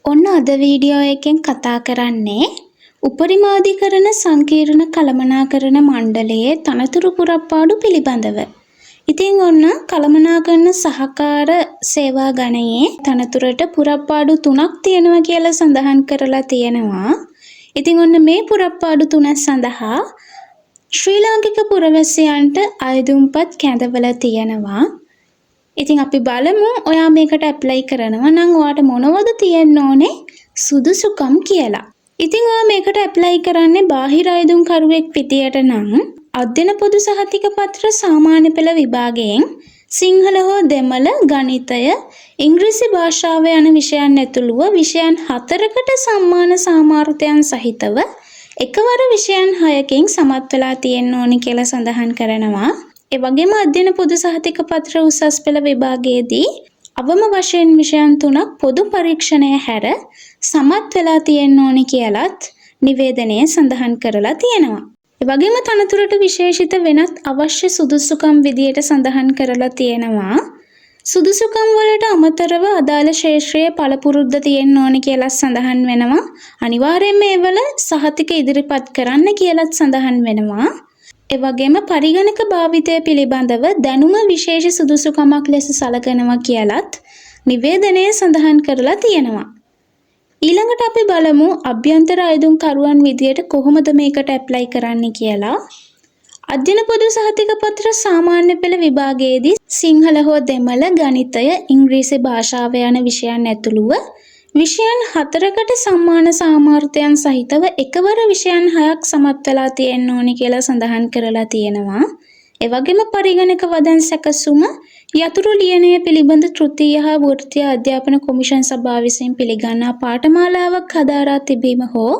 ඔන්න අද වීඩියෝ එකෙන් කතා කරන්නේ උපරිමාධිකරණ සංකීර්ණ කළමනාකරණ මණ්ඩලයේ තනතුරු පුරප්පාඩු පිළිබඳව. ඉතින් ඔන්න කළමනාකරණ සහකාර සේවා ගණයේ තනතුරට පුරප්පාඩු 3ක් තියෙනවා කියලා සඳහන් කරලා තියෙනවා. ඉතින් ඔන්න මේ පුරප්පාඩු 3 සඳහා ශ්‍රී ලාංකික පුරවැසියන්ට අයදුම්පත් කැඳවලා තියෙනවා. ඉතින් අපි බලමු ඔයා මේකට ඇප්ලයි කරනවා නම් ඔයාට මොනවද තියෙන්න ඕනේ සුදුසුකම් කියලා. ඉතින් ඔයා මේකට ඇප්ලයි කරන්නේ බාහිර අයදුම්කරුවෙක් විදියට නම් අධ්‍යයන පොදු සහතික පත්‍ර සාමාන්‍ය පෙළ විභාගයෙන් සිංහල හෝ දෙමළ ගණිතය ඉංග්‍රීසි භාෂාව යන විෂයන් ඇතුළුව විෂයන් 4කට සම්මාන සාමාර්ථයන් සහිතව එකවර විෂයන් 6කින් සමත් වෙලා තියෙන්න ඕනි කියලා සඳහන් කරනවා. ඒ වගේම අධ්‍යයන පොදු සහතික පත්‍ර උසස් පෙළ විභාගයේදී අවම වශයෙන් විෂයන් 3ක් පොදු පරීක්ෂණය හැර සමත් වෙලා තියෙන්න ඕනි කියලත් නිවේදනයේ සඳහන් කරලා තියෙනවා. ඒ වගේම තනතුරට විශේෂිත වෙනත් අවශ්‍ය සුදුසුකම් විදියට සඳහන් කරලා තියෙනවා. සුදුසුකම් වලට අමතරව අදාළ ශාස්ත්‍රීය පළපුරුද්ද තියෙන්න ඕනි කියලා සඳහන් වෙනවා. අනිවාර්යයෙන්ම ඒවල සහතික ඉදිරිපත් කරන්න කියලාත් සඳහන් වෙනවා. ඒ වගේම පරිගණක භාවිතය පිළිබඳව දැනුම විශේෂ සුදුසුකමක් ලෙස සැලකනවා කියලත් නිවේදනයේ සඳහන් කරලා තියෙනවා. ඊළඟට අපි බලමු අභ්‍යන්තර අයදුම්කරුවන් විදියට කොහොමද මේකට ඇප්ලයි කරන්න කියලා. අධ්‍යයන පොදු සහතික පත්‍ර සාමාන්‍ය පෙළ විභාගයේදී සිංහල හෝ දෙමළ ගණිතය ඉංග්‍රීසි භාෂාව යන විෂයන් ඇතුළුව විෂයන් 4කට සම්මාන සාමාර්ථයන් සහිතව එකවර විෂයන් 6ක් සමත් වෙලා තියෙන්න ඕනි කියලා සඳහන් කරලා තියෙනවා. ඒ වගේම පරිගණක වදන් සැකසුම යතුරු ලියනය පිළිබඳ තෘතීය හා වෘත්තීය අධ්‍යාපන කොමිෂන් සභාව විසින් පිළිගන්නා පාඨමාලාවක් හදාරා තිබීම හෝ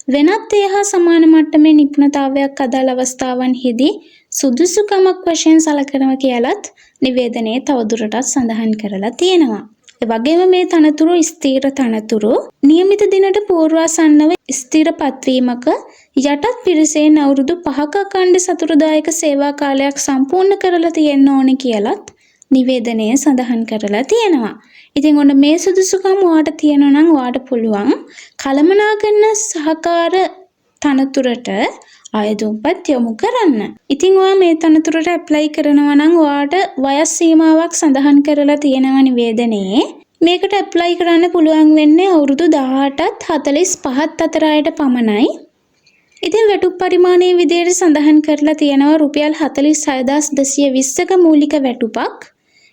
වෙනත් ඒ හා සමාන මට්ටමේ නිපුණතාවයක් අදාළ අවස්ථාවන්හිදී සුදුසුකමක් වශයෙන් සැලකනවා කියලත් නිවේදනයේ තවදුරටත් සඳහන් කරලා තියෙනවා. ඒ වගේම මේ තනතුරු ස්ථීර තනතුරු નિયમિત දිනට පූර්වාසන්නව ස්ථිර පත්වීමක යටත් පිරිසෙන් අවුරුදු 5ක අඛණ්ඩ සතුරුදායක සේවා කාලයක් සම්පූර්ණ කරලා තියෙන්න ඕනේ කියලත් නිවේදනයේ සඳහන් කරලා තියෙනවා. ඉතින් ඔන්න මේ සුදුසුකම් ඔයාට තියෙනවා නම් ඔයාට පුළුවන් කළමනාකරණ සහකාර තනතුරට අයදුම්පත් යොමු කරන්න. ඉතින් ඔයා මේ තනතුරට ඇප්ලයි කරනවා නම් ඔයාට වයස් සීමාවක් සඳහන් කරලා තියෙනවා නිවේදනයේ. මේකට ඇප්ලයි කරන්න පුළුවන් වෙන්නේ අවුරුදු 18ත් 45ත් අතර අයට පමණයි. ඉතින් වැටුප් පරිමාණයේ විදියට සඳහන් කරලා තියෙනවා රුපියල් 46220ක මූලික වැටුපක්.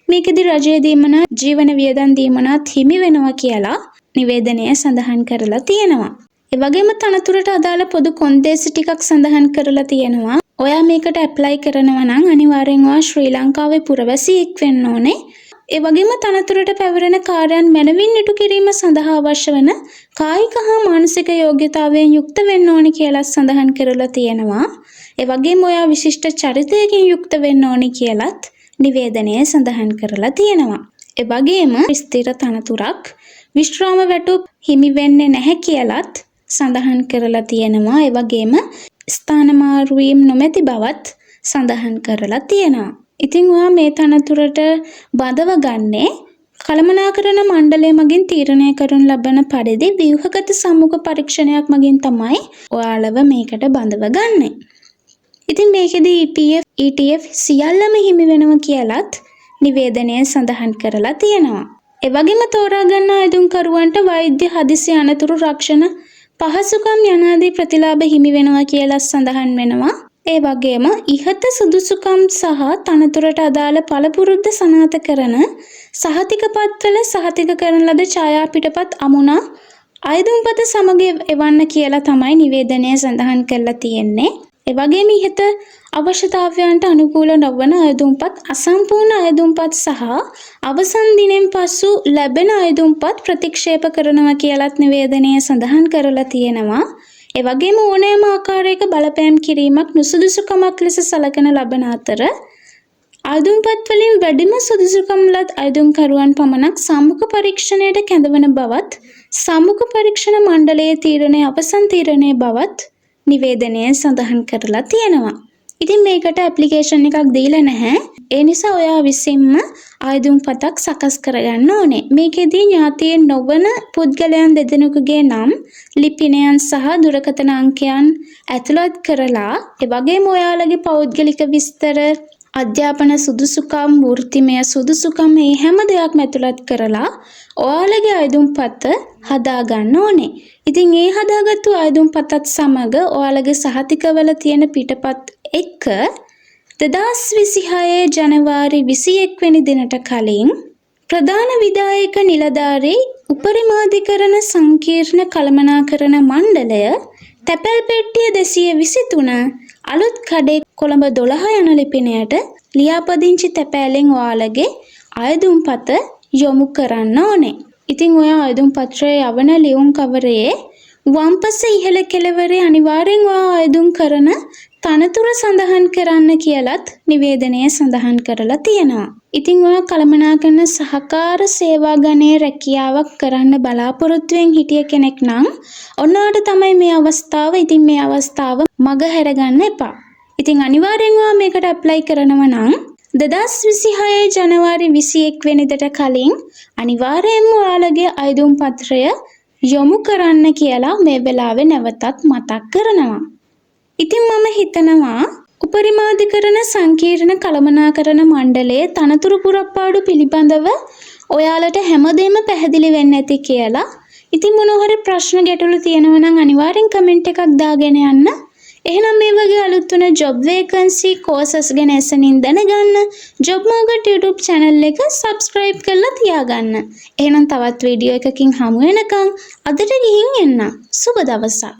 මේකෙදි රජයේ දීමනා ජීවන වියදම් දීමනාත් හිමි වෙනවා කියලා නිවේදනයේ සඳහන් කරලා තියෙනවා. ඒ වගේම තනතුරට අදාළ පොදු කොන්දේසි ටිකක් සඳහන් කරලා තියෙනවා. ඔයා මේකට ඇප්ලයි කරනවා නම් අනිවාර්යෙන් ඔයා ශ්‍රී ලංකාවේ පුරවැසියෙක් වෙන්න ඕනේ. ඒ වගේම තනතුරට පැවරෙන කාර්යයන් මැනවින් ඉටු කිරීම සඳහා අවශ්‍ය වන කායික හා මානසික යෝග්‍යතාවයෙන් යුක්ත වෙන්න ඕනේ කියලා සඳහන් කරලා තියෙනවා. ඒ වගේම ඔයා විශිෂ්ට චරිතයකින් යුක්ත වෙන්න ඕනේ කියලත් නිවේදනයේ සඳහන් කරලා තියෙනවා. ඒ වගේම ස්ථිර තනතුරක් විශ්‍රාම වැටුප් හිමි වෙන්නේ නැහැ කියලත් සඳහන් කරලා තියෙනවා. ඒ වගේම ස්ථාන මාරු වීම නොමැති බවත් සඳහන් කරලා තියෙනවා. ඉතින් ඔයා මේ තනතුරට බදව ගන්නේ කළමනාකරණ මණ්ඩලය මගින් තීරණය කරනු ලබන පරිදි ව්‍යුහගත සම්මුඛ පරීක්ෂණයක් මගින් තමයි ඔයාලව මේකට බඳව ගන්නෙ. ඉතින් මේකෙදී EPF, ETF සියල්ලම හිමි වෙනවා කියලත් නිවේදනයේ සඳහන් කරලා තියෙනවා. ඒ වගේම තෝරා ගන්න අයදුම්කරුවන්ට වෛද්‍ය හදිසි අනතුරු රක්ෂණ පහසුකම් යනාදී ප්‍රතිලාභ හිමි වෙනවා කියලා සඳහන් වෙනවා. ඒ වගේම ඉහත සුදුසුකම් සහ තනතුරට අදාළ පළපුරුද්ද සනාථ කරන සහතික පත්වල සහතික කරන ලද ඡායා පිටපත් අමුණා අයදුම්පත සමග එවන්න කියලා තමයි නිවේදනයේ සඳහන් කරලා තියෙන්නේ. ඒ වගේම ඉහත අවශ්‍යතාවයන්ට අනුකූල නොවන අයදුම්පත් අසම්පූර්ණ අයදුම්පත් සහ අවසන් දිනෙන් පසු ලැබෙන අයදුම්පත් ප්‍රතික්ෂේප කරනවා කියලත් නිවේදනයේ සඳහන් කරලා තියෙනවා. ඒ වගේම ඕනෑම ආකාරයක බලපෑම් කිරීමක් නුසුදුසුකමක් ලෙස සැලකන ලබන අතර අයදුම්පත් වලින් වැඩිම සුදුසුකම් ලත් අයදුම්කරුවන් පමණක් සම්මුඛ පරීක්ෂණයට කැඳවන බවත් සම්මුඛ පරීක්ෂණ මණ්ඩලයේ තීරණය අවසන් තීරණය බවත් නිවේදනයේ සඳහන් කරලා තියෙනවා. ඉතින් මේකට ඇප්ලිකේෂන් එකක් දීලා නැහැ. ඒ නිසා ඔයා විසින්ම ආයුධපතක් සකස් කරගන්න ඕනේ. මේකෙදී ඥාතීන් නොවන පුද්ගලයන් දෙදෙනෙකුගේ නම් ලිපිනයන් සහ දුරකථන අංකයන් ඇතුළත් කරලා ඒ වගේම ඔයාලගේ පෞද්ගලික විස්තර අධ්‍යාපන සුදුසුකම් වෘත්තිමය සුදුසුකම් මේ හැම දෙයක්ම ඇතුළත් කරලා ඔයාලගේ ආයුධපත හදාගන්න ඕනේ. ඉතින් ඒ හදාගත්තු ආයුධපතත් සමග ඔයාලගේ සහතිකවල තියෙන පිටපත් එක්ක 2026 ජනවාරි 21 වෙනි දිනට කලින් ප්‍රධාන විධායක නිලධාරී උපරිමාධිකරණ සංකීර්ණ කළමනාකරණ මණ්ඩලය තැපැල් පෙට්ටිය 223 අලුත් කඩේ කොළඹ 12 යන ලිපිනයට ලියාපදිංචි තැපෑලෙන් ඔයාලගේ ආයුධපත යොමු කරන්න ඕනේ. ඉතින් ඔය ආයුධපත්‍රයේ යවන ලියුම් කවරේ වම්පස ඉහළ කෙළවරේ අනිවාර්යෙන් ඔයා ආයුධම් කරන තනතුර සඳහන් කරන්න කියලත් නිවේදනයේ සඳහන් කරලා තියෙනවා. ඉතින් ඔයා කළමනාකරන සහකාර සේවා ගණයේ රැකියාවක් කරන්න බලාපොරොත්තුෙන් හිටිය කෙනෙක් නම් ඔන්නවට තමයි මේ අවස්ථාව. ඉතින් මේ අවස්ථාව මග හැරගන්න එපා. ඉතින් අනිවාර්යෙන් ඔයා මේකට ඇප්ලයි කරනවා නම් 2026 ජනවාරි 21 වෙනිදාට කලින් අනිවාර්යයෙන්ම ඔයාලගේ ආයුධම් පත්‍රය යොමු කරන්න කියලා මේ වෙලාවේ නැවතත් මතක් කරනවා. ඉතින් මම හිතනවා උපරිමාධිකරණ සංකීර්ණ කළමනාකරණ මණ්ඩලයේ තනතුරු පුරප්පාඩු පිළිබඳව ඔයාලට හැමදේම පැහැදිලි වෙන්න ඇති කියලා. ඉතින් මොනවා හරි ප්‍රශ්න ගැටලු තියෙනවා නම් අනිවාර්යෙන් කමෙන්ට් එකක් දාගෙන යන්න. එහෙනම් මේ වගේ අලුත් වෙන ජොබ් වේකන්සි කෝසස් ගැන ඇසෙනින් දැනගන්න ජොබ් මාකට් YouTube channel එක subscribe කරලා තියාගන්න. එහෙනම් තවත් වීඩියෝ එකකින් හමු වෙනකන් අදට ගිහින් එන්න. සුබ දවසක්.